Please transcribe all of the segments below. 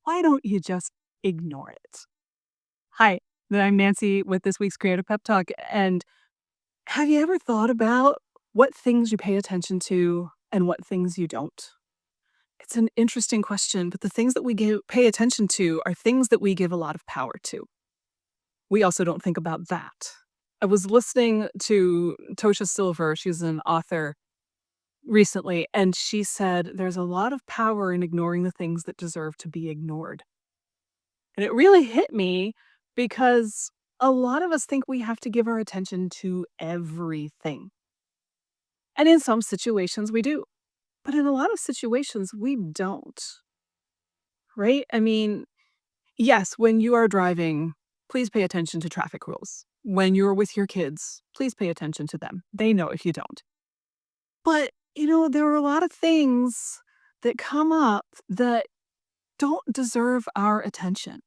why don't you just ignore it? Hi, I'm Nancy with this week's Creative Pep Talk. And have you ever thought about what things you pay attention to and what things you don't? It's an interesting question, but the things that pay attention to are things that we give a lot of power to. We also don't think about that. I was listening to Tosha Silver, she's an author recently, and she said there's a lot of power in ignoring the things that deserve to be ignored. And it really hit me because a lot of us think we have to give our attention to everything. And in some situations, we do. But in a lot of situations, we don't, right? I mean, yes, when you are driving, please pay attention to traffic rules. When you're with your kids, please pay attention to them. They know if you don't. But, there are a lot of things that come up that don't deserve our attention.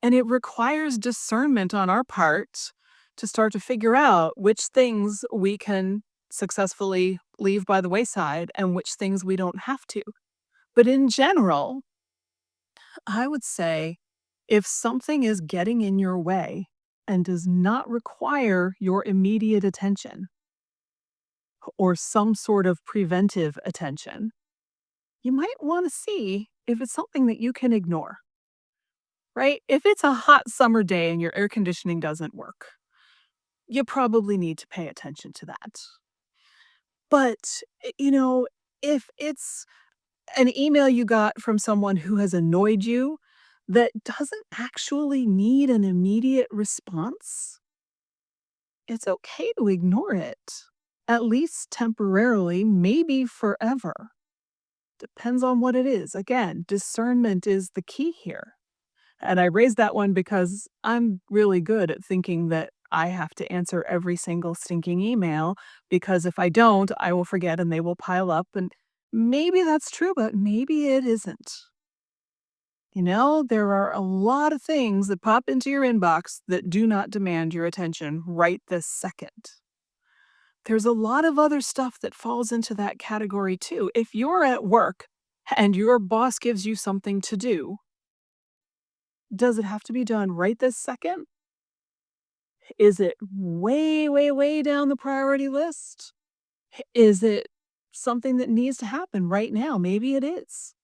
And it requires discernment on our part to start to figure out which things we can successfully leave by the wayside and which things we don't have to. But in general, I would say if something is getting in your way and does not require your immediate attention or some sort of preventive attention, you might want to see if it's something that you can ignore. Right? If it's a hot summer day and your air conditioning doesn't work, you probably need to pay attention to that. But, if it's an email you got from someone who has annoyed you that doesn't actually need an immediate response, it's okay to ignore it, at least temporarily, maybe forever. Depends on what it is. Again, discernment is the key here. And I raised that one because I'm really good at thinking that I have to answer every single stinking email because if I don't, I will forget and they will pile up. And maybe that's true, but maybe it isn't. There are a lot of things that pop into your inbox that do not demand your attention right this second. There's a lot of other stuff that falls into that category too. If you're at work and your boss gives you something to do, does it have to be done right this second? Is it way, way, way down the priority list? Is it something that needs to happen right now? Maybe it is.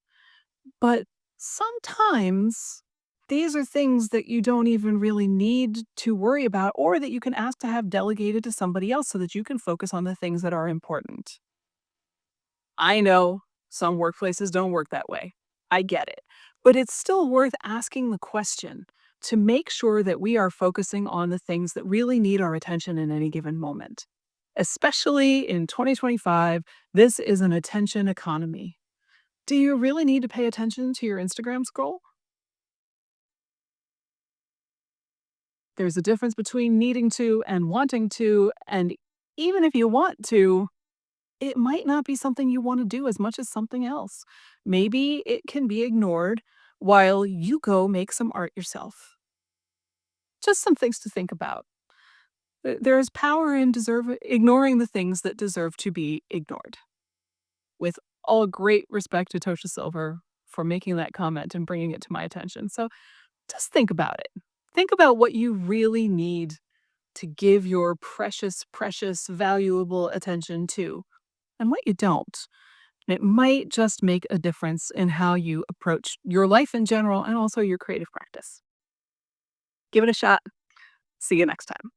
But sometimes these are things that you don't even really need to worry about or that you can ask to have delegated to somebody else so that you can focus on the things that are important. I know some workplaces don't work that way. I get it. But it's still worth asking the question to make sure that we are focusing on the things that really need our attention in any given moment. Especially in 2025, this is an attention economy. Do you really need to pay attention to your Instagram scroll? There's a difference between needing to and wanting to. And even if you want to, it might not be something you want to do as much as something else. Maybe it can be ignored while you go make some art yourself. Just some things to think about. There is power in ignoring the things that deserve to be ignored. With all great respect to Tosha Silver for making that comment and bringing it to my attention. So just think about it. Think about what you really need to give your precious, precious, valuable attention to and what you don't. And it might just make a difference in how you approach your life in general and also your creative practice. Give it a shot. See you next time.